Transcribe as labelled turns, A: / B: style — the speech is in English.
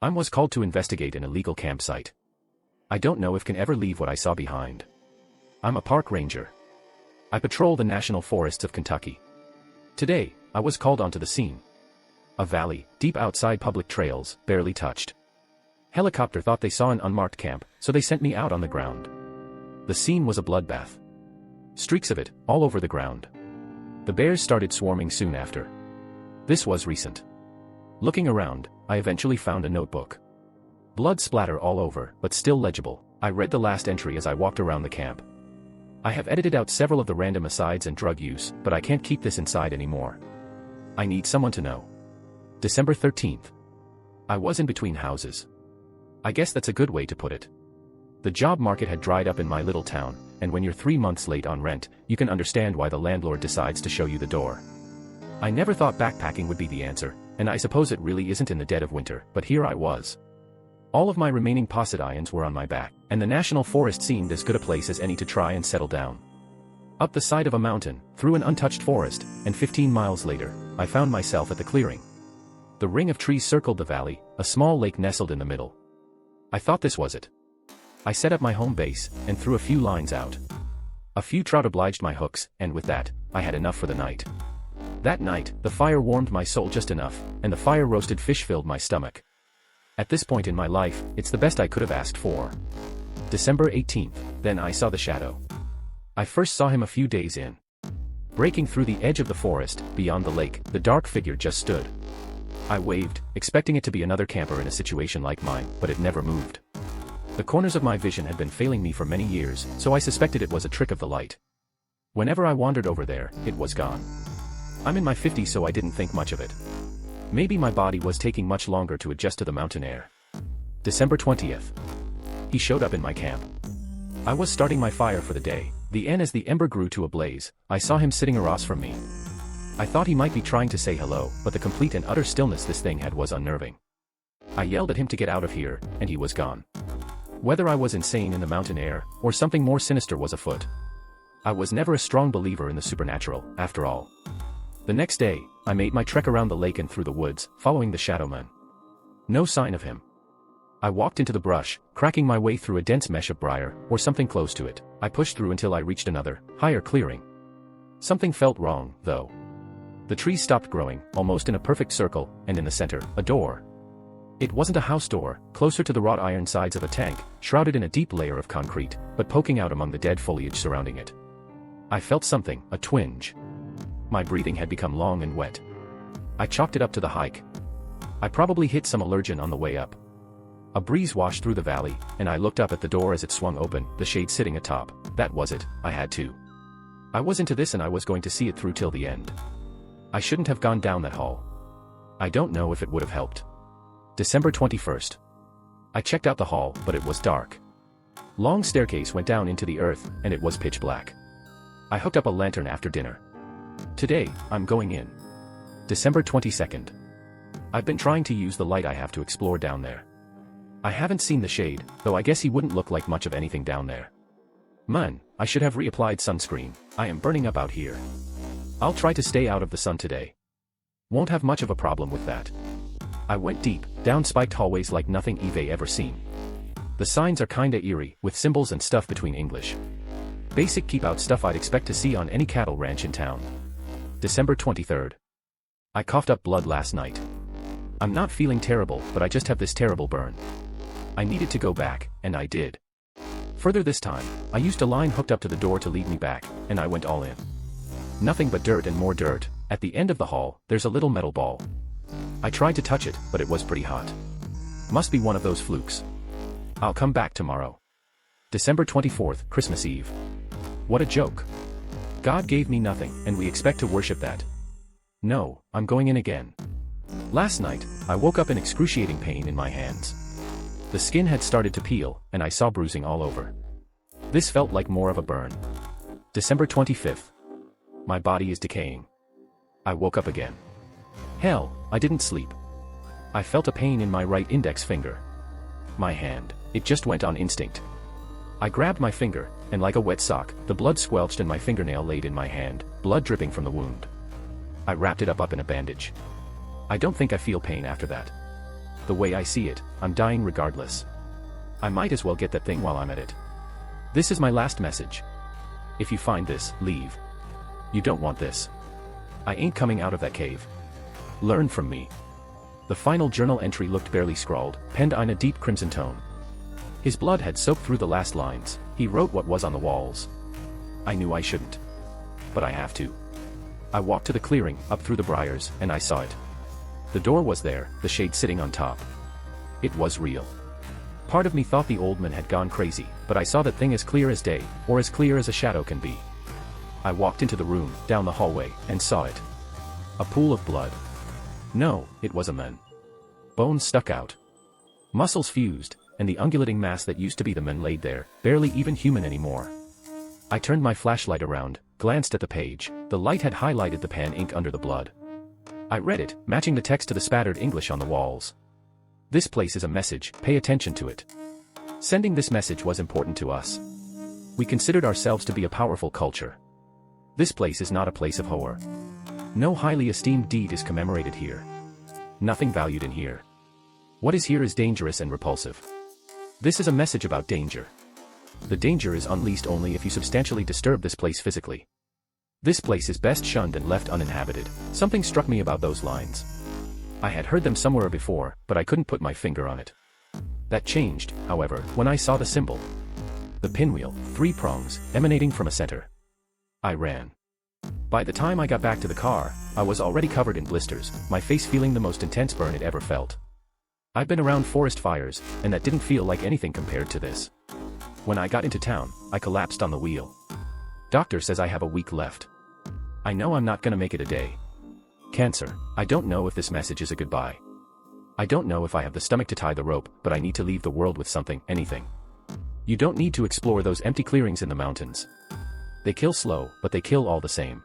A: I was called to investigate an illegal campsite. I don't know if can ever leave what I saw behind. I'm a park ranger. I patrol the national forests of Kentucky. Today, I was called onto the scene. A valley, deep outside public trails, barely touched. Helicopter thought they saw an unmarked camp, so they sent me out on the ground. The scene was a bloodbath. Streaks of it, all over the ground. The bears started swarming soon after. This was recent. Looking around, I eventually found a notebook. Blood splatter all over, but still legible. I read the last entry as I walked around the camp. I have edited out several of the random asides and drug use, but I can't keep this inside anymore. I need someone to know. December 13th. I was in between houses. I guess that's a good way to put it. The job market had dried up in my little town, and when you're 3 months late on rent, you can understand why the landlord decides to show you the door. I never thought backpacking would be the answer, and I suppose it really isn't in the dead of winter, but here I was. All of my remaining possidons were on my back, and the national forest seemed as good a place as any to try and settle down. Up the side of a mountain, through an untouched forest, and 15 miles later, I found myself at the clearing. The ring of trees circled the valley, a small lake nestled in the middle. I thought this was it. I set up my home base, and threw a few lines out. A few trout obliged my hooks, and with that, I had enough for the night. That night, the fire warmed my soul just enough, and the fire-roasted fish filled my stomach. At this point in my life, it's the best I could have asked for. December 18th, then I saw the shadow. I first saw him a few days in. Breaking through the edge of the forest, beyond the lake, the dark figure just stood. I waved, expecting it to be another camper in a situation like mine, but it never moved. The corners of my vision had been failing me for many years, so I suspected it was a trick of the light. Whenever I wandered over there, it was gone. I'm in my 50s, so I didn't think much of it. Maybe my body was taking much longer to adjust to the mountain air. December 20th. He showed up in my camp. I was starting my fire for the day. As the ember grew to a blaze, I saw him sitting across from me. I thought he might be trying to say hello, but the complete and utter stillness this thing had was unnerving. I yelled at him to get out of here, and he was gone. Whether I was insane in the mountain air, or something more sinister was afoot. I was never a strong believer in the supernatural, after all. The next day, I made my trek around the lake and through the woods, following the shadow man. No sign of him. I walked into the brush, cracking my way through a dense mesh of briar, or something close to it. I pushed through until I reached another, higher clearing. Something felt wrong, though. The trees stopped growing, almost in a perfect circle, and in the center, a door. It wasn't a house door, closer to the wrought iron sides of a tank, shrouded in a deep layer of concrete, but poking out among the dead foliage surrounding it. I felt something, a twinge. My breathing had become long and wet. I chalked it up to the hike. I probably hit some allergen on the way up. A breeze washed through the valley, and I looked up at the door as it swung open, the shade sitting atop. That was it, I had to. I was into this and I was going to see it through till the end. I shouldn't have gone down that hall. I don't know if it would have helped. December 21st. I checked out the hall, but it was dark. Long staircase went down into the earth, and it was pitch black. I hooked up a lantern after dinner. Today, I'm going in. December 22nd. I've been trying to use the light I have to explore down there. I haven't seen the shade, though I guess he wouldn't look like much of anything down there. Man, I should have reapplied sunscreen. I am burning up out here. I'll try to stay out of the sun today. Won't have much of a problem with that. I went deep, down spiked hallways like nothing I've ever seen. The signs are kinda eerie, with symbols and stuff between English. Basic keep-out stuff I'd expect to see on any cattle ranch in town. December 23rd. I coughed up blood last night. I'm not feeling terrible, but I just have this terrible burn. I needed to go back, and I did. Further this time, I used a line hooked up to the door to lead me back, and I went all in. Nothing but dirt and more dirt. At the end of the hall, there's a little metal ball. I tried to touch it, but it was pretty hot. Must be one of those flukes. I'll come back tomorrow. December 24th, Christmas Eve. What a joke. God gave me nothing, and we expect to worship that. No, I'm going in again. Last night, I woke up in excruciating pain in my hands. The skin had started to peel, and I saw bruising all over. This felt like more of a burn. December 25th. My body is decaying. I woke up again. Hell, I didn't sleep. I felt a pain in my right index finger. My hand, it just went on instinct. I grabbed my finger, and like a wet sock, the blood squelched and my fingernail laid in my hand, blood dripping from the wound. I wrapped it up in a bandage. I don't think I feel pain after that. The way I see it, I'm dying regardless. I might as well get that thing while I'm at it. This is my last message. If you find this, leave. You don't want this. I ain't coming out of that cave. Learn from me. The final journal entry looked barely scrawled, penned in a deep crimson tone. His blood had soaked through the last lines. He wrote what was on the walls. I knew I shouldn't. But I have to. I walked to the clearing, up through the briars, and I saw it. The door was there, the shade sitting on top. It was real. Part of me thought the old man had gone crazy, but I saw that thing as clear as day, or as clear as a shadow can be. I walked into the room, down the hallway, and saw it. A pool of blood. No, it was a man. Bones stuck out. Muscles fused, and the undulating mass that used to be the man laid there, barely even human anymore. I turned my flashlight around, glanced at the page. The light had highlighted the pan ink under the blood. I read it, matching the text to the spattered English on the walls. This place is a message, pay attention to it. Sending this message was important to us. We considered ourselves to be a powerful culture. This place is not a place of horror. No highly esteemed deed is commemorated here. Nothing valued in here. What is here is dangerous and repulsive. This is a message about danger. The danger is unleashed only if you substantially disturb this place physically. This place is best shunned and left uninhabited. Something struck me about those lines. I had heard them somewhere before, but I couldn't put my finger on it. That changed, however, when I saw the symbol. The pinwheel, 3 prongs, emanating from a center. I ran. By the time I got back to the car, I was already covered in blisters, my face feeling the most intense burn it ever felt. I've been around forest fires, and that didn't feel like anything compared to this. When I got into town, I collapsed on the wheel. Doctor says I have a week left. I know I'm not gonna make it a day. Cancer. I don't know if this message is a goodbye. I don't know if I have the stomach to tie the rope, but I need to leave the world with something, anything. You don't need to explore those empty clearings in the mountains. They kill slow, but they kill all the same.